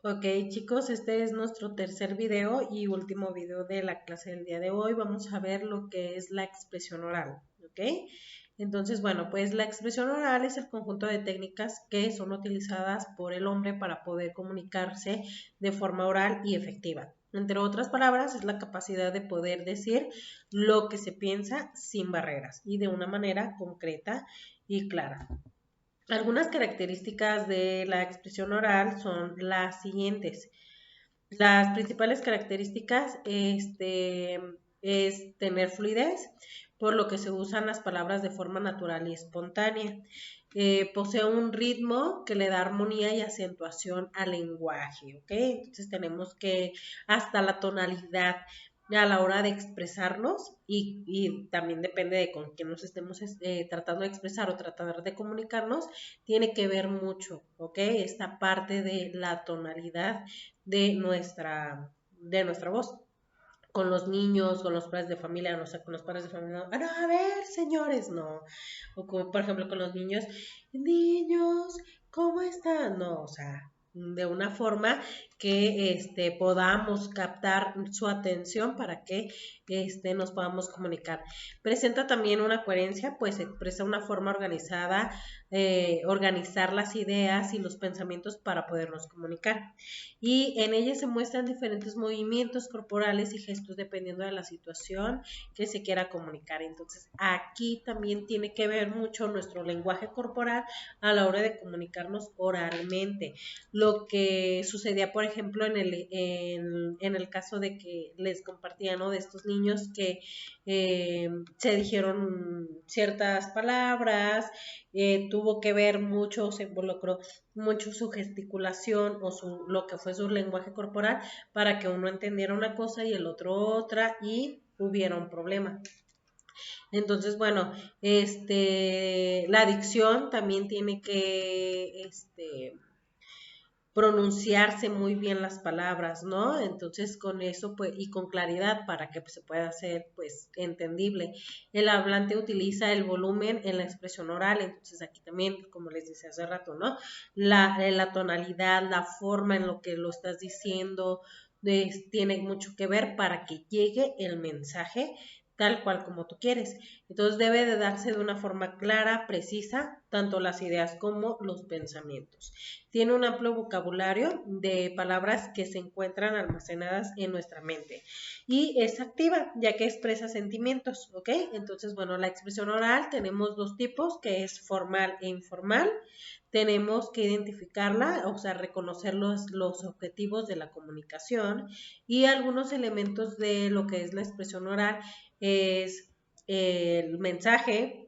Ok, chicos, este es nuestro tercer video y último video de la clase del día de hoy. Vamos a ver lo que es la expresión oral, ¿ok? Entonces, bueno, pues la expresión oral es el conjunto de técnicas que son utilizadas por el hombre para poder comunicarse de forma oral y efectiva. Entre otras palabras, es la capacidad de poder decir lo que se piensa sin barreras y de una manera concreta y clara. Algunas características de la expresión oral son las siguientes. Las principales características es tener fluidez, por lo que se usan las palabras de forma natural y espontánea. Posee un ritmo que le da armonía y acentuación al lenguaje, ¿ok? Entonces tenemos que hasta la tonalidad a la hora de expresarnos y también depende de con quién nos estemos tratando de expresar o tratar de comunicarnos, tiene que ver mucho, ¿ok? Esta parte de la tonalidad de nuestra voz. Con los niños, con los padres de familia, no sé, con los padres de familia, no, no, a ver, señores, no. O como, por ejemplo, con los niños, ¿cómo están? No, o sea, de una forma que podamos captar su atención para que nos podamos comunicar. Presenta también una coherencia, pues expresa una forma organizada, organizar las ideas y los pensamientos para podernos comunicar. Y en ella se muestran diferentes movimientos corporales y gestos dependiendo de la situación que se quiera comunicar. Entonces, aquí también tiene que ver mucho nuestro lenguaje corporal a la hora de comunicarnos oralmente. Lo que sucedía, por ejemplo, en el caso de que les compartía, ¿no? De estos niños que se dijeron ciertas palabras, tuvo que ver mucho, se involucró mucho su gesticulación o lo que fue su lenguaje corporal para que uno entendiera una cosa y el otro otra y hubiera un problema. Entonces, bueno, la adicción también tiene que, pronunciarse muy bien las palabras, ¿no? Entonces con eso pues y con claridad para que pues, se pueda hacer pues entendible. El hablante utiliza el volumen en la expresión oral, entonces aquí también, como les decía hace rato, ¿no? La tonalidad, la forma en lo que lo estás diciendo, tiene mucho que ver para que llegue el mensaje tal cual como tú quieres. Entonces debe de darse de una forma clara, precisa, tanto las ideas como los pensamientos. Tiene un amplio vocabulario de palabras que se encuentran almacenadas en nuestra mente y es activa ya que expresa sentimientos, ¿ok? Entonces, bueno, la expresión oral tenemos dos tipos, que es formal e informal. Tenemos que identificarla, o sea, reconocer los objetivos de la comunicación y algunos elementos de lo que es la expresión oral es el mensaje,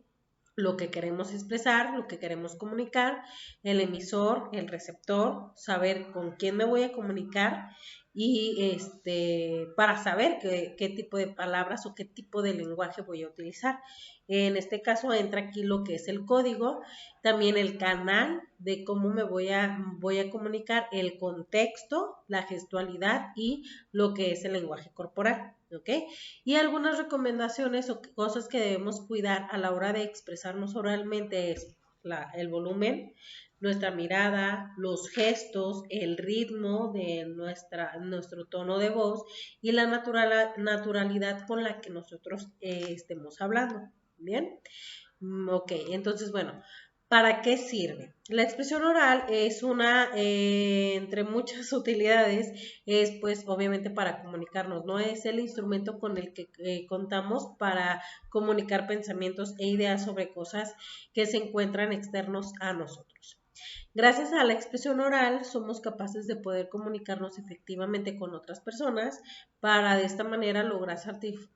lo que queremos expresar, lo que queremos comunicar, el emisor, el receptor, saber con quién me voy a comunicar y para saber qué tipo de palabras o qué tipo de lenguaje voy a utilizar. En este caso entra aquí lo que es el código, también el canal de cómo voy a comunicar, el contexto, la gestualidad y lo que es el lenguaje corporal, ¿ok? Y algunas recomendaciones o cosas que debemos cuidar a la hora de expresarnos oralmente es el volumen, nuestra mirada, los gestos, el ritmo de nuestro tono de voz y la naturalidad con la que nosotros estemos hablando. ¿Bien? Ok, entonces, bueno, ¿para qué sirve? La expresión oral es una, entre muchas utilidades, es pues obviamente para comunicarnos, ¿no? Es el instrumento con el que contamos para comunicar pensamientos e ideas sobre cosas que se encuentran externos a nosotros. Gracias a la expresión oral somos capaces de poder comunicarnos efectivamente con otras personas para de esta manera lograr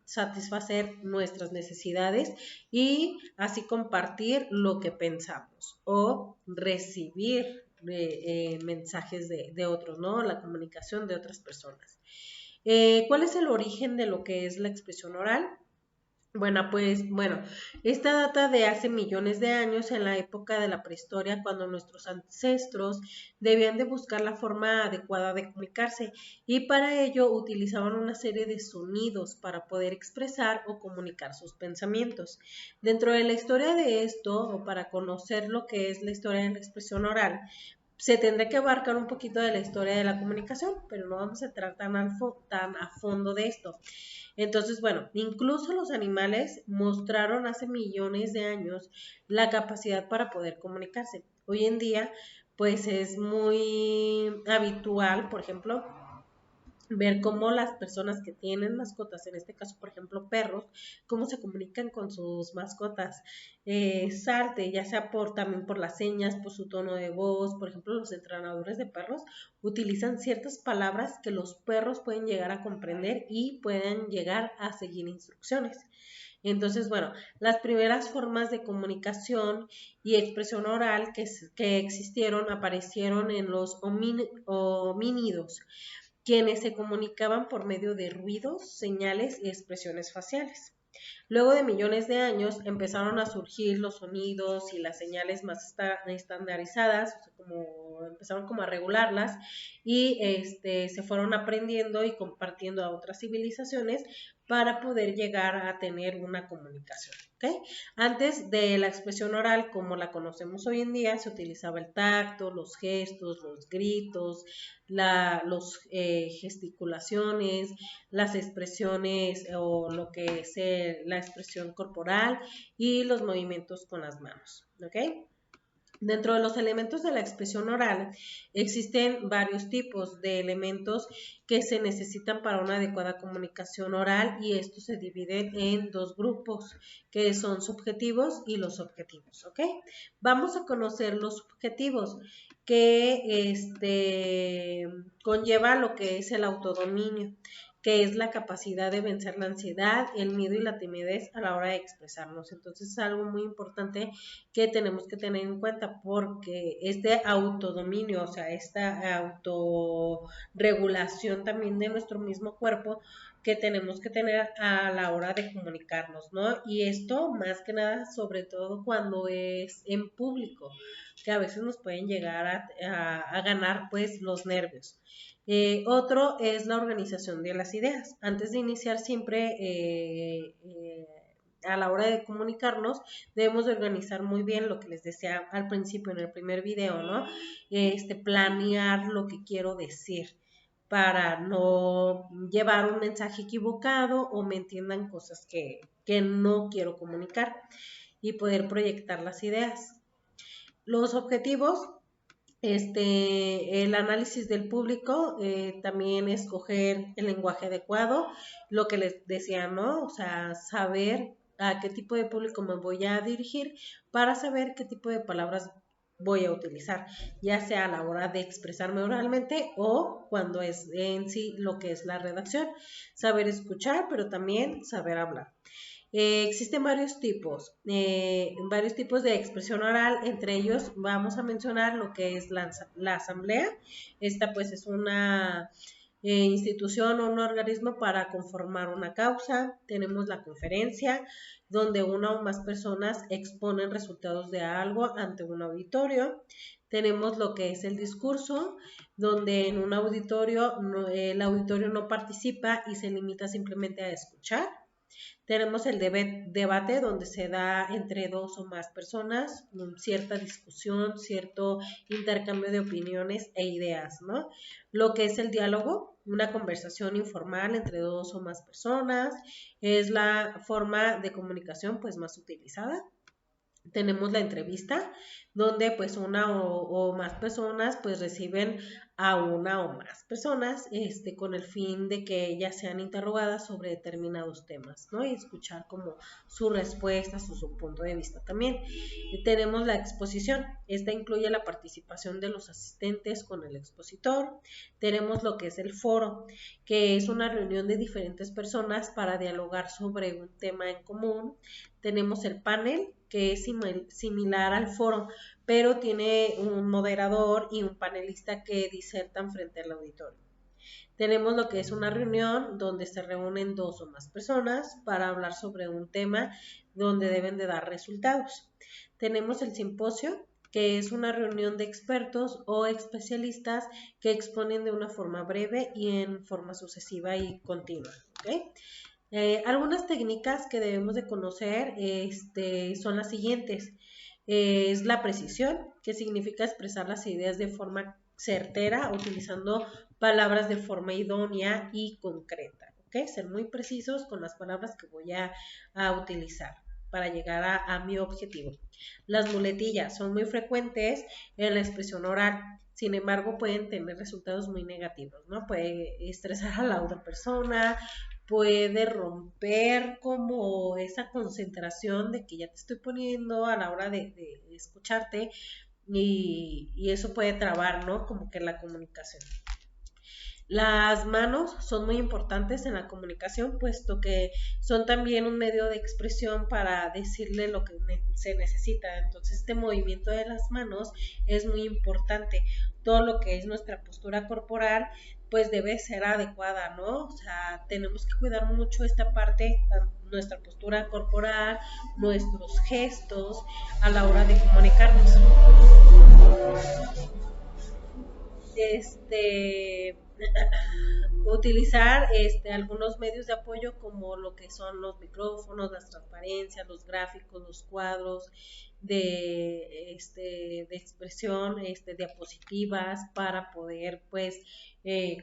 satisfacer nuestras necesidades y así compartir lo que pensamos o recibir mensajes de otros, ¿no? La comunicación de otras personas. ¿Cuál es el origen de lo que es la expresión oral? Bueno, esta data de hace millones de años, en la época de la prehistoria, cuando nuestros ancestros debían de buscar la forma adecuada de comunicarse y para ello utilizaban una serie de sonidos para poder expresar o comunicar sus pensamientos. Dentro de la historia de esto, o para conocer lo que es la historia de la expresión oral, se tendrá que abarcar un poquito de la historia de la comunicación, pero no vamos a entrar tan a fondo de esto. Entonces, bueno, incluso los animales mostraron hace millones de años la capacidad para poder comunicarse. Hoy en día, pues es muy habitual, por ejemplo, ver cómo las personas que tienen mascotas, en este caso, por ejemplo, perros, cómo se comunican con sus mascotas. Salte, ya sea también por las señas, por su tono de voz. Por ejemplo, los entrenadores de perros utilizan ciertas palabras que los perros pueden llegar a comprender y pueden llegar a seguir instrucciones. Entonces, bueno, las primeras formas de comunicación y expresión oral que existieron aparecieron en los homínidos, quienes se comunicaban por medio de ruidos, señales y expresiones faciales. Luego de millones de años empezaron a surgir los sonidos y las señales más estandarizadas, o sea, empezaron como a regularlas y se fueron aprendiendo y compartiendo a otras civilizaciones para poder llegar a tener una comunicación. ¿Okay? Antes de la expresión oral como la conocemos hoy en día, se utilizaba el tacto, los gestos, los gritos, los gesticulaciones, las expresiones o lo que es la expresión corporal y los movimientos con las manos. ¿Ok? Dentro de los elementos de la expresión oral existen varios tipos de elementos que se necesitan para una adecuada comunicación oral y estos se dividen en dos grupos que son subjetivos y los objetivos, ¿ok? Vamos a conocer los subjetivos que conlleva lo que es el autodominio, que es la capacidad de vencer la ansiedad, el miedo y la timidez a la hora de expresarnos. Entonces es algo muy importante que tenemos que tener en cuenta porque este autodominio, o sea, esta autorregulación también de nuestro mismo cuerpo que tenemos que tener a la hora de comunicarnos, ¿no? Y esto más que nada, sobre todo cuando es en público, que a veces nos pueden llegar a ganar pues los nervios. Otro es la organización de las ideas. Antes de iniciar siempre a la hora de comunicarnos, debemos de organizar muy bien lo que les decía al principio en el primer video, ¿no? Planear lo que quiero decir para no llevar un mensaje equivocado o me entiendan cosas que no quiero comunicar y poder proyectar las ideas. Los objetivos, el análisis del público, también escoger el lenguaje adecuado, lo que les decía, ¿no? O sea, saber a qué tipo de público me voy a dirigir para saber qué tipo de palabras voy a utilizar, ya sea a la hora de expresarme oralmente o cuando es en sí lo que es la redacción. Saber escuchar, pero también saber hablar. Existen varios tipos de expresión oral, entre ellos vamos a mencionar lo que es la asamblea. Esta pues es una institución o un organismo para conformar una causa. Tenemos la conferencia, donde una o más personas exponen resultados de algo ante un auditorio. Tenemos lo que es el discurso, donde en un auditorio el auditorio no participa y se limita simplemente a escuchar. Tenemos el debate donde se da entre dos o más personas cierta discusión, cierto intercambio de opiniones e ideas, ¿no? Lo que es el diálogo, una conversación informal entre dos o más personas, es la forma de comunicación pues más utilizada. Tenemos la entrevista, donde pues una o más personas pues reciben a una o más personas con el fin de que ellas sean interrogadas sobre determinados temas, ¿no? Y escuchar como sus respuestas o su punto de vista también. Tenemos la exposición, esta incluye la participación de los asistentes con el expositor. Tenemos lo que es el foro, que es una reunión de diferentes personas para dialogar sobre un tema en común. Tenemos el panel, que es similar al foro, pero tiene un moderador y un panelista que disertan frente al auditorio. Tenemos lo que es una reunión donde se reúnen dos o más personas para hablar sobre un tema donde deben de dar resultados. Tenemos el simposio, que es una reunión de expertos o especialistas que exponen de una forma breve y en forma sucesiva y continua. ¿Okay? Algunas técnicas que debemos de conocer son las siguientes. es la precisión, que significa expresar las ideas de forma certera, utilizando palabras de forma idónea y concreta, ¿ok? Ser muy precisos con las palabras que voy a utilizar para llegar a mi objetivo. Las muletillas son muy frecuentes en la expresión oral, sin embargo pueden tener resultados muy negativos, ¿no? Puede estresar a la otra persona, puede romper como esa concentración de que ya te estoy poniendo a la hora de escucharte y eso puede trabar, ¿no? Como que la comunicación. Las manos son muy importantes en la comunicación, puesto que son también un medio de expresión para decirle lo que se necesita. Entonces, este movimiento de las manos es muy importante. Todo lo que es nuestra postura corporal, pues debe ser adecuada, ¿no? O sea, tenemos que cuidar mucho esta parte, nuestra postura corporal, nuestros gestos a la hora de comunicarnos. Utilizar algunos medios de apoyo como lo que son los micrófonos, las transparencias, los gráficos, los cuadros de expresión, diapositivas para poder pues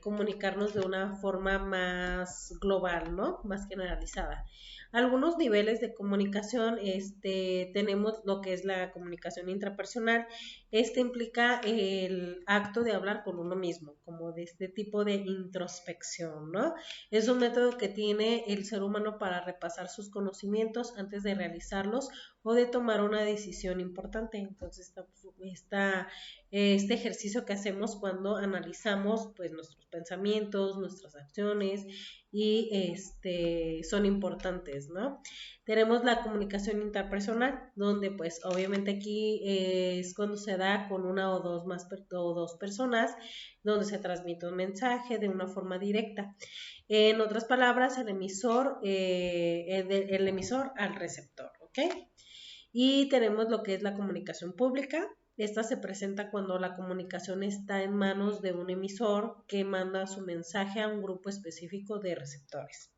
comunicarnos de una forma más global, ¿no? Más generalizada. Algunos niveles de comunicación, tenemos lo que es la comunicación intrapersonal. Implica el acto de hablar con uno mismo, como de este tipo de introspección, ¿no? Es un método que tiene el ser humano para repasar sus conocimientos antes de realizarlos o de tomar una decisión importante. Entonces, este ejercicio que hacemos cuando analizamos pues nuestros pensamientos, nuestras acciones y son importantes, ¿no? Tenemos la comunicación interpersonal, donde pues obviamente aquí es cuando se da con una o dos personas, donde se transmite un mensaje de una forma directa. En otras palabras, el emisor al receptor, ¿ok? Y tenemos lo que es la comunicación pública. Esta se presenta cuando la comunicación está en manos de un emisor que manda su mensaje a un grupo específico de receptores.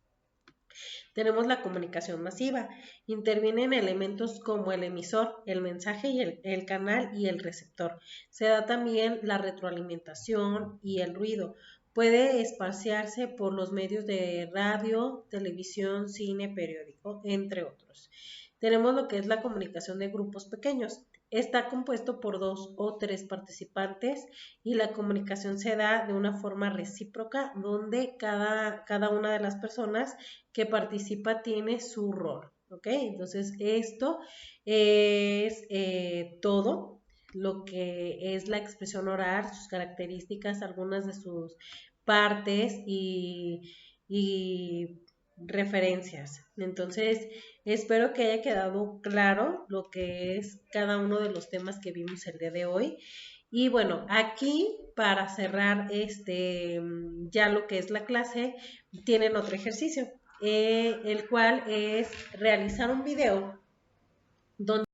Tenemos la comunicación masiva. Intervienen elementos como el emisor, el mensaje y el canal y el receptor. Se da también la retroalimentación y el ruido. Puede espaciarse por los medios de radio, televisión, cine, periódico, entre otros. Tenemos lo que es la comunicación de grupos pequeños. Está compuesto por 2 o 3 participantes y la comunicación se da de una forma recíproca donde cada una de las personas que participa tiene su rol, ¿ok? Entonces esto es todo lo que es la expresión oral, sus características, algunas de sus partes y referencias. Entonces, espero que haya quedado claro lo que es cada uno de los temas que vimos el día de hoy. Y bueno, aquí para cerrar ya lo que es la clase, tienen otro ejercicio, el cual es realizar un video donde